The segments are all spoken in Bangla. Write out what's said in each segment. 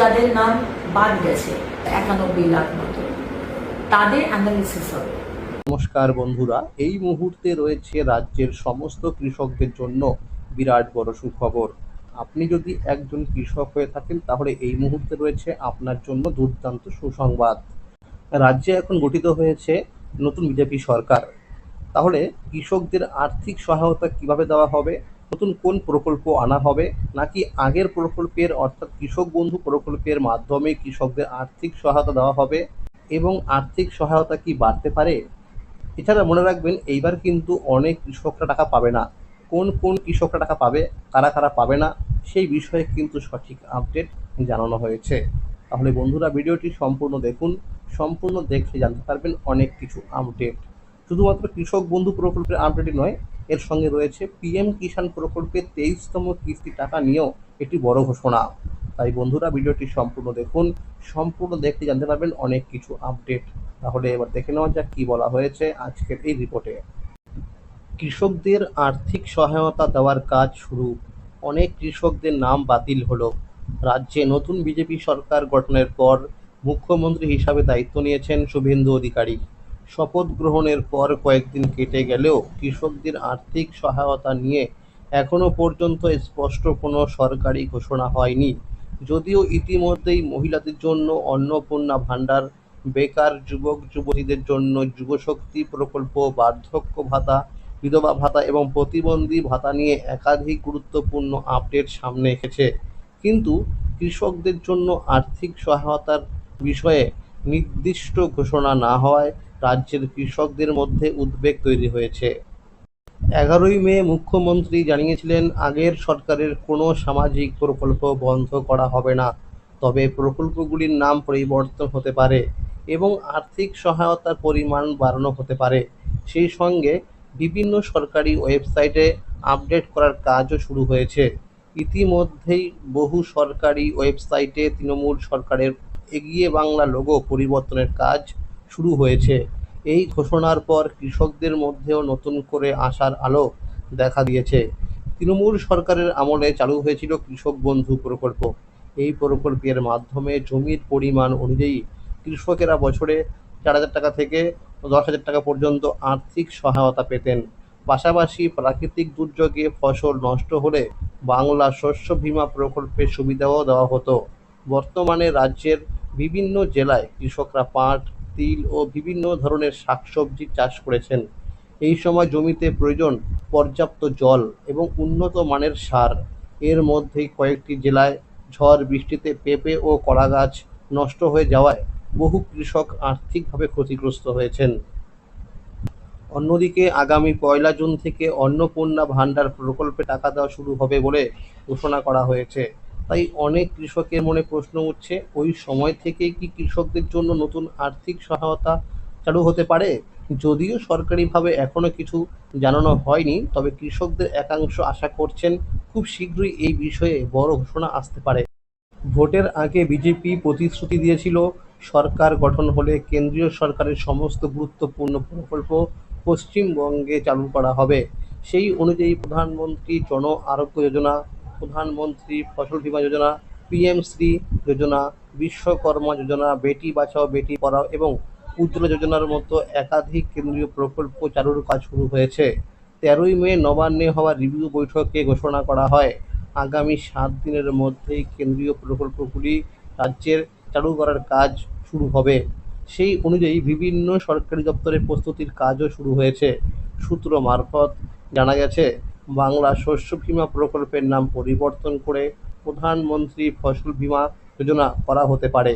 যাদের নাম বাদ গেছে 91 লাখ মতো, তাদের অ্যানালিসিস হবে। নমস্কার বন্ধুরা, এই মুহূর্তে রয়েছে রাজ্যের সমস্ত কৃষকদের জন্য বিরাট বড় সুখবর। আপনি যদি একজন কৃষক হয়ে থাকেন তাহলে এই মুহূর্তে রয়েছে আপনার জন্য দুর্দান্ত সুসংবাদ। রাজ্যে এখন গঠিত হয়েছে নতুন বিজেপি সরকার। তাহলে কৃষকদের আর্থিক সহায়তা কিভাবে দেওয়া হবে, নতুন কোন প্রকল্প আনা হবে, নাকি আগের প্রকল্পের অর্থাৎ কৃষক বন্ধু প্রকল্পের মাধ্যমে কৃষকদের আর্থিক সহায়তা দেওয়া হবে এবং আর্থিক সহায়তা কি বাড়তে পারে? এছাড়া মনে রাখবেন, এইবার কিন্তু অনেক কৃষকরা টাকা পাবে না। কোন কোন কৃষকরা টাকা পাবে, কারা কারা পাবে না, সেই বিষয়ে কিন্তু সঠিক আপডেট জানানো হয়েছে। তাহলে বন্ধুরা, ভিডিওটি সম্পূর্ণ দেখুন। সম্পূর্ণ দেখলে জানতে পারবেন অনেক কিছু আপডেট। শুধুমাত্র কৃষক বন্ধু প্রকল্পের আপডেটই নয়, এর সঙ্গে রয়েছে পিএম কিষাণ প্রকল্পের 23তম কিস্তি টাকা নিয়েও একটি বড় ঘোষণা। তাই বন্ধুরা, ভিডিওটি সম্পূর্ণ দেখুন। সম্পূর্ণ দেখতে জানতে পারবেন অনেক কিছু আপডেট। তাহলে এবার দেখে নেওয়া যাক কি বলা হয়েছে আজকের এই রিপোর্টে। কৃষকদের আর্থিক সহায়তা দেওয়ার কাজ শুরু। অনেক কৃষকদের নাম বাতিল হলো। রাজ্যে নতুন বিজেপি সরকার গঠনের পর মুখ্যমন্ত্রী হিসাবে দায়িত্ব নিয়েছেন শুভেন্দু অধিকারী। শপথ গ্রহণের পর কয়েকদিন কেটে গেলেও কৃষকদের আর্থিক সহায়তা নিয়ে এখনো পর্যন্ত স্পষ্ট কোনো সরকারি ঘোষণা হয়নি। যদিও ইতিমধ্যেই মহিলাদের জন্য অন্নপূর্ণা ভাণ্ডার, বেকার যুবক যুবতীদের জন্য যুবশক্তি প্রকল্প, বার্ধক্য ভাতা, বিধবা ভাতা এবং প্রতিবন্ধী ভাতা নিয়ে একাধিক গুরুত্বপূর্ণ আপডেট সামনে এসেছে, কিন্তু কৃষকদের জন্য আর্থিক সহায়তার বিষয়ে নির্দিষ্ট ঘোষণা না হওয়ায় রাজ্যের কৃষকদের মধ্যে উদ্বেগ তৈরি হয়েছে। 11ই মে মুখ্যমন্ত্রী জানিয়েছিলেন, আগের সরকারের কোনো সামাজিক প্রকল্প বন্ধ করা হবে না, তবে প্রকল্পগুলির নাম পরিবর্তন হতে পারে এবং আর্থিক সহায়তার পরিমাণ বাড়ানো হতে পারে। সেই সঙ্গে বিভিন্ন সরকারি ওয়েবসাইটে আপডেট করার কাজও শুরু হয়েছে। ইতিমধ্যেই বহু সরকারি ওয়েবসাইটে তৃণমূল সরকারের এগিয়ে বাংলা লোগো পরিবর্তনের কাজ শুরু হয়েছে। এই ঘোষণার পর কৃষকদের মধ্যেও নতুন করে আশার আলো দেখা দিয়েছে। তৃণমূল সরকারের আমলে চালু হয়েছিল কৃষক বন্ধু প্রকল্প। এই প্রকল্পের মাধ্যমে জমির পরিমাণ অনুযায়ী কৃষকেরা বছরে 4,000 টাকা থেকে 10,000 টাকা পর্যন্ত আর্থিক সহায়তা পেতেন। পাশাপাশি প্রাকৃতিক দুর্যোগে ফসল নষ্ট হলে বাংলা শস্য বীমা প্রকল্পের সুবিধাও দেওয়া হতো। বর্তমানে রাজ্যের বিভিন্ন জেলায় কৃষকরা পাট, তিল ও বিভিন্ন ধরনের শাকসবজি চাষ করেছেন। এই সময় জমিতে প্রয়োজন পর্যাপ্ত জল এবং উন্নত মানের সার। এর মধ্যেই কয়েকটি জেলায় ঝড় বৃষ্টিতে পেঁপে ও কলা গাছ নষ্ট হয়ে যাওয়ায় বহু কৃষক আর্থিকভাবে ক্ষতিগ্রস্ত হয়েছেন। অন্যদিকে আগামী 1 জুন থেকে অন্নপূর্ণা ভাণ্ডার প্রকল্পে টাকা দেওয়া শুরু হবে বলে ঘোষণা করা হয়েছে। তাই অনেক কৃষকের মনে প্রশ্ন উঠছে, ওই সময় থেকেই কি কৃষকদের জন্য নতুন আর্থিক সহায়তা চালু হতে পারে? যদিও সরকারিভাবে এখনো কিছু জানানো হয়নি, তবে কৃষকদের একাংশ আশা করছেন খুব শীঘ্রই এই বিষয়ে বড় ঘোষণা আসতে পারে। ভোটের আগে বিজেপি প্রতিশ্রুতি দিয়েছিল, সরকার গঠন হলে কেন্দ্রীয় সরকারের সমস্ত গুরুত্বপূর্ণ প্রকল্প পশ্চিমবঙ্গে চালু করা হবে। সেই অনুযায়ী প্রধানমন্ত্রী জন আরোগ্য যোজনা, প্রধানমন্ত্রী ফসল বীমা যোজনা, পিএম শ্রী যোজনা, বিশ্বকর্মা যোজনা, বেটি বাঁচাও বেটি পড়াও এবং উজ্জ্বলা যোজনার মতো একাধিক কেন্দ্রীয় প্রকল্প চালুর কাজ শুরু হয়েছে। 13ই মে নবান্নে হওয়া রিভিউ বৈঠকে ঘোষণা করা হয়, আগামী 7 দিনের মধ্যেই কেন্দ্রীয় প্রকল্পগুলি রাজ্যের চালু করার কাজ শুরু হবে। সেই অনুযায়ী বিভিন্ন সরকারি দপ্তরের প্রস্তুতির কাজও শুরু হয়েছে। সূত্র মারফত জানা গেছে, বাংলা শস্য বীমা প্রকল্পের নাম পরিবর্তন করে প্রধানমন্ত্রী ফসল বীমা যোজনা করা হতে পারে।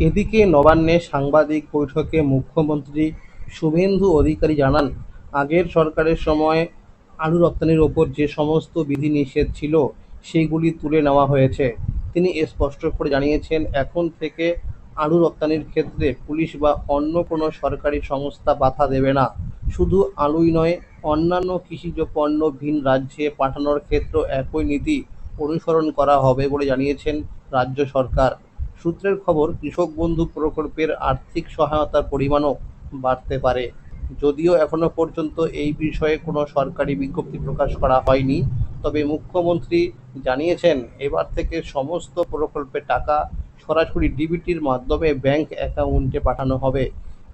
এদিকে নবান্নে সাংবাদিক বৈঠকে মুখ্যমন্ত্রী শুভেন্দু অধিকারী জানান, আগের সরকারের সময় আলু রপ্তানির ওপর যে সমস্ত বিধিনিষেধ ছিল সেগুলি তুলে নেওয়া হয়েছে। তিনি স্পষ্ট করে জানিয়েছেন, এখন থেকে আলু রপ্তানির ক্ষেত্রে পুলিশ বা অন্য কোনো সরকারি সংস্থা বাধা দেবে না। শুধু আলুই নয়, অন্যান্য কৃষিজ পণ্য ভিন রাজ্যে পাঠানোর ক্ষেত্রেও একই নীতি অনুসরণ করা হবে বলে জানিয়েছেন রাজ্য সরকার। সূত্রের খবর, কৃষক বন্ধু প্রকল্পের আর্থিক সহায়তার পরিমাণও বাড়তে পারে। যদিও এখনো পর্যন্ত এই বিষয়ে কোনো সরকারি বিজ্ঞপ্তি প্রকাশ করা হয়নি, তবে মুখ্যমন্ত্রী জানিয়েছেন, এবার থেকে সমস্ত প্রকল্পের টাকা সরাসরি ডিবিটির মাধ্যমে ব্যাংক অ্যাকাউন্টে পাঠানো হবে।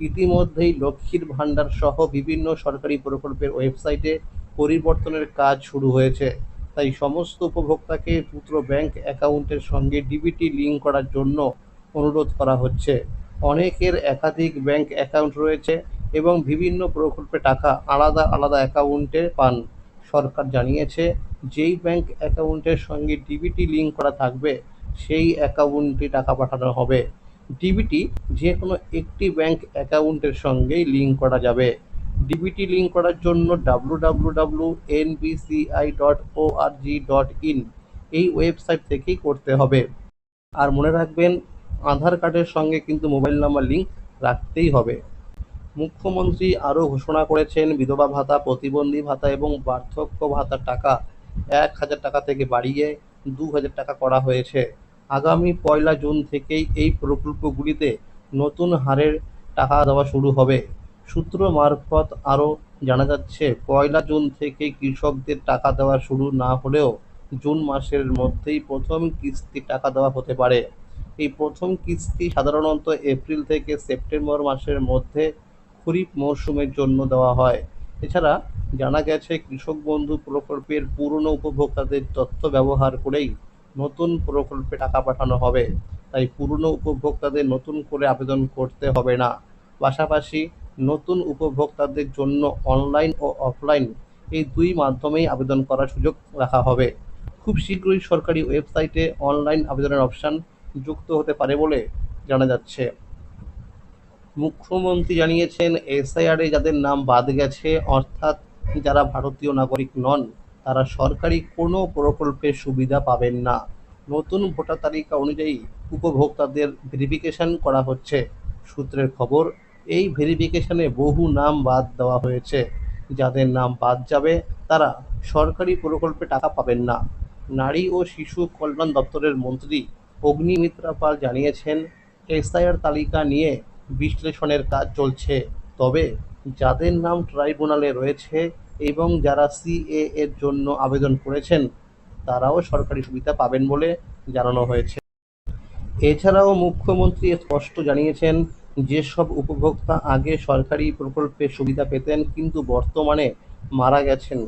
ইতিমধ্যেই লক্ষ্মীর ভাণ্ডার সহ বিভিন্ন সরকারি প্রকল্পের ওয়েবসাইটে পরিবর্তনের কাজ শুরু হয়েছে। তাই সমস্ত উপভোক্তাকে দ্রুত ব্যাংক অ্যাকাউন্টের সঙ্গে ডিবিটি লিঙ্ক করার জন্য অনুরোধ করা হচ্ছে। অনেকের একাধিক ব্যাংক অ্যাকাউন্ট রয়েছে এবং বিভিন্ন প্রকল্পে টাকা আলাদা আলাদা অ্যাকাউন্টে পান। সরকার জানিয়েছে, যেই ব্যাংক অ্যাকাউন্টের সঙ্গে ডিবিটি লিঙ্ক করা থাকবে সেই অ্যাকাউন্টে টাকা পাঠানো হবে। ডিবিটি যে কোনো একটি ব্যাংক অ্যাকাউন্টের সঙ্গেই লিঙ্ক করা যাবে। ডিবিটি লিঙ্ক করার জন্য www.nbci.org.in এই ওয়েবসাইট থেকেই করতে হবে। আর মনে রাখবেন, আধার কার্ডের সঙ্গে কিন্তু মোবাইল নাম্বার লিঙ্ক রাখতেই হবে। মুখ্যমন্ত্রী আরও ঘোষণা করেছেন, বিধবা ভাতা, প্রতিবন্ধী ভাতা এবং বার্ধক্য ভাতার টাকা 1,000 টাকা থেকে বাড়িয়ে 2,000 টাকা করা হয়েছে। আগামী 1 জুন থেকেই এই প্রকল্পগুলিতে নতুন হারে টাকা দেওয়া শুরু হবে। সূত্র মারফত আরও জানা যাচ্ছে, 1 জুন থেকে কৃষকদের টাকা দেওয়া শুরু না হলেও জুন মাসের মধ্যেই প্রথম কিস্তির টাকা দেওয়া হতে পারে। এই প্রথম কিস্তি সাধারণত এপ্রিল থেকে সেপ্টেম্বর মাসের মধ্যে খরিফ মরশুমের জন্য দেওয়া হয়। এছাড়া জানা গেছে, কৃষক বন্ধু প্রকল্পের পুরনো উপভোক্তাদের তথ্য ব্যবহার করেই নতুন প্রকল্পে টাকা পাঠানো হবে। তাই পুরনো উপভোক্তাদের নতুন করে আবেদন করতে হবে না। পাশাপাশি নতুন উপভোক্তাদের জন্য অনলাইন ও অফলাইন এই দুই মাধ্যমেই আবেদন করার সুযোগ রাখা হবে। খুব শীঘ্রই সরকারি ওয়েবসাইটে অনলাইন আবেদনের অপশন যুক্ত হতে পারে বলে জানা যাচ্ছে। মুখ্যমন্ত্রী জানিয়েছেন, এসআইআরে যাদের নাম বাদ গেছে, অর্থাৎ যারা ভারতীয় নাগরিক নন, তারা সরকারি কোনো প্রকল্পের সুবিধা পাবেন না। নতুন ভোটার তালিকা অনুযায়ী উপভোক্তাদের ভেরিফিকেশন করা হচ্ছে। সূত্রের খবর, এই ভেরিফিকেশনে বহু নাম বাদ দেওয়া হয়েছে। যাদের নাম বাদ যাবে তারা সরকারি প্রকল্পে টাকা পাবেন না। নারী ও শিশু কল্যাণ দপ্তরের মন্ত্রী অগ্নিমিত্রা পাল জানিয়েছেন, এসআইআর তালিকা নিয়ে বিশ্লেষণের কাজ চলছে। তবে যাদের নাম ট্রাইব্যুনালে রয়েছে এবং যারা সিএ এর জন্য আবেদন করেছেন তারাও সরকারি সুবিধা পাবেন বলে জানানো হয়েছে। এছাড়াও মুখ্যমন্ত্রী স্পষ্ট জানিয়েছেন, যেসব উপভোক্তা আগে সরকারি প্রকল্পের সুবিধা পেতেন কিন্তু বর্তমানে মারা গেছেন,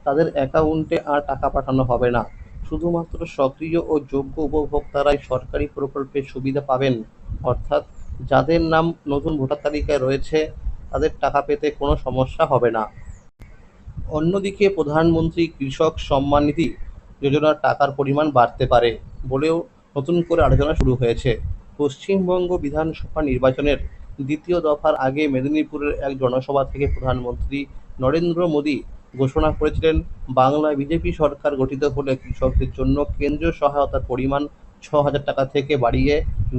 তাদের অ্যাকাউন্টে আর টাকা পাঠানো হবে না। শুধুমাত্র সক্রিয় ও যোগ্য উপভোক্তারাই সরকারি প্রকল্পের সুবিধা পাবেন। অর্থাৎ যাদের নাম নতুন ভোটার তালিকায় রয়েছে তাদের টাকা পেতে কোনো সমস্যা হবে না। অন্যদিকে প্রধানমন্ত্রী কৃষক সম্মান নিধি যোজনার টাকার পরিমাণ বাড়তে পারে বলেও নতুন করে আলোচনা শুরু হয়েছে। পশ্চিমবঙ্গ বিধানসভা নির্বাচনের দ্বিতীয় দফার আগে মেদিনীপুরের এক জনসভা থেকে প্রধানমন্ত্রী নরেন্দ্র মোদী ঘোষণা করেছিলেন, বাংলায় বিজেপি সরকার গঠিত হলে কৃষকদের জন্য কেন্দ্রীয় সহায়তার পরিমাণ 6,000 টাকা থেকে বাড়িয়ে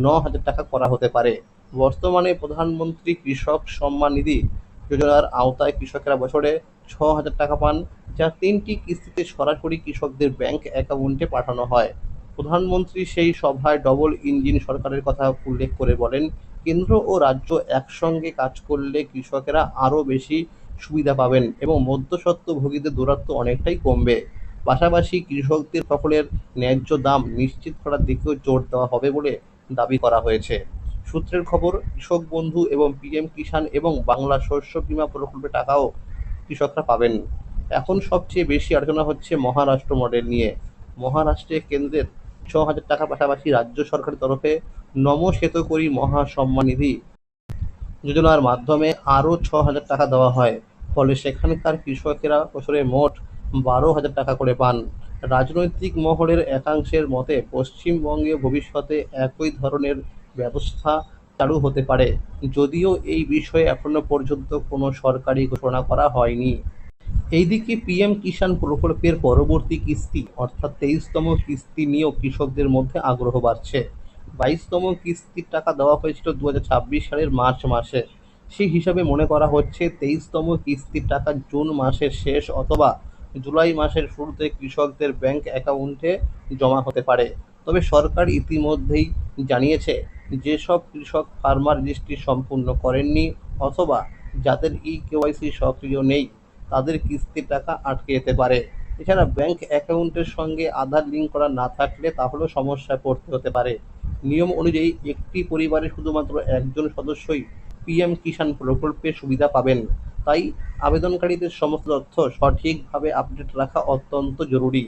9,000 টাকা করা হতে পারে। বর্তমানে প্রধানমন্ত্রী কৃষক সম্মান নিধি যোজনার আওতায় কৃষকেরা বছরে 6,000 টাকা পান, যা 3টি কিস্তিতে সরাসরি কৃষকদের ব্যাংক অ্যাকাউন্টে পাঠানো হয়। প্রধানমন্ত্রী সেই সভায় ডবল ইঞ্জিন সরকারের কথা উল্লেখ করে বলেন, কেন্দ্র ও রাজ্য একসঙ্গে কাজ করলে কৃষকেরা আরও বেশি সুবিধা পাবেন এবং মধ্যস্বত্বভোগীদের দৌরাত্ম্য অনেকটাই কমবে। পাশাপাশি কৃষকদের ফসলের ন্যায্য দাম নিশ্চিত করার দিকেও জোর দেওয়া হবে বলে দাবি করা হয়েছে। সূত্রের খবর, কৃষক বন্ধু এবং পিএম কিষাণ এবং বাংলা শস্য বীমা প্রকল্পের টাকাও কৃষকরা পাবেন। এখন সবচেয়ে বেশি আলোচনা হচ্ছে মহারাষ্ট্র মডেল নিয়ে। মহারাষ্ট্রে কেন্দ্রের 6,000 টাকার পাশাপাশি রাজ্য সরকারের তরফে নমঃশেতকরী মহা সম্মান নিধি যোজনার মাধ্যমে আরও 6,000 টাকা দেওয়া হয়। ফলে সেখানকার কৃষকেরা বছরে মোট 12,000 টাকা করে পান। রাজনৈতিক মহলের একাংশের মতে, পশ্চিমবঙ্গে ভবিষ্যতে একই ধরনের ব্যবস্থা চালু হতে পারে, যদিও এই বিষয়ে এখনো পর্যন্ত কোনো সরকারি ঘোষণা করা হয়নি। এইদিকে পিএম কিষাণ প্রকল্পের পরবর্তী কিস্তি অর্থাৎ 23তম কিস্তি নিয়েও কৃষকদের মধ্যে আগ্রহ বাড়ছে। 22তম কিস্তির টাকা দেওয়া হয়েছিল 2026 সালের মার্চ মাসে। সেই হিসাবে মনে করা হচ্ছে 23তম কিস্তির টাকা জুন মাসের শেষ অথবা জুলাই মাসের শুরুতে কৃষকদের ব্যাংক অ্যাকাউন্টে জমা হতে পারে। তবে সরকার ইতিমধ্যেই জানিয়েছে, যেসব কৃষক ফার্মার রেজিস্ট্রি সম্পূর্ণ করেননি অথবা যাদের ইকেওয়াইসি সক্রিয় নেই তাদের কিস্তির টাকা আটকে যেতে পারে। এছাড়া ব্যাংক অ্যাকাউন্টের সঙ্গে আধার লিঙ্ক করা না থাকলে তাহলেও সমস্যায় পড়তে হতে পারে। নিয়ম অনুযায়ী একটি পরিবারে শুধুমাত্র একজন সদস্যই পিএম কিষাণ প্রকল্পের সুবিধা পাবেন। তাই আবেদনকারীদের সমস্ত তথ্য সঠিকভাবে আপডেট রাখা অত্যন্ত জরুরি।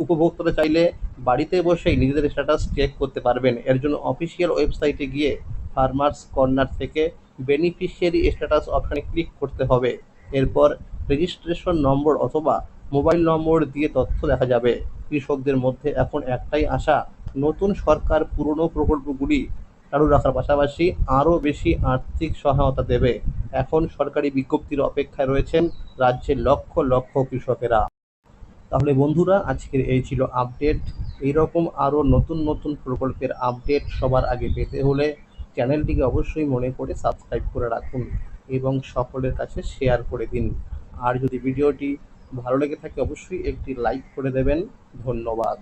উপভোক্তারা চাইলে বাড়িতে বসেই নিজেদের স্ট্যাটাস চেক করতে পারবেন। এর জন্য অফিসিয়াল ওয়েবসাইটে গিয়ে ফার্মার্স কর্নার থেকে বেনিফিশিয়ারি স্ট্যাটাস অপশনে ক্লিক করতে হবে। এরপর রেজিস্ট্রেশন নম্বর অথবা মোবাইল নম্বর দিয়ে তথ্য দেখা যাবে। কৃষকদের মধ্যে এখন একটাই আশা, নতুন সরকার পুরনো প্রকল্পগুলি চালু রাখার পাশাপাশি আরও বেশি আর্থিক সহায়তা দেবে। এখন সরকারি বিজ্ঞপ্তির অপেক্ষায় রয়েছেন রাজ্যের লক্ষ লক্ষ কৃষকেরা। তাহলে বন্ধুরা, আজকের এই ছিল আপডেট। এইরকম আরও নতুন নতুন প্রকল্পের আপডেট সবার আগে পেতে হলে চ্যানেলটিকে অবশ্যই মনে করে সাবস্ক্রাইব করে রাখুন এবং সকলের কাছে শেয়ার করে দিন। আর যদি ভিডিওটি ভালো লেগে থাকে অবশ্যই একটি লাইক করে দেবেন। ধন্যবাদ।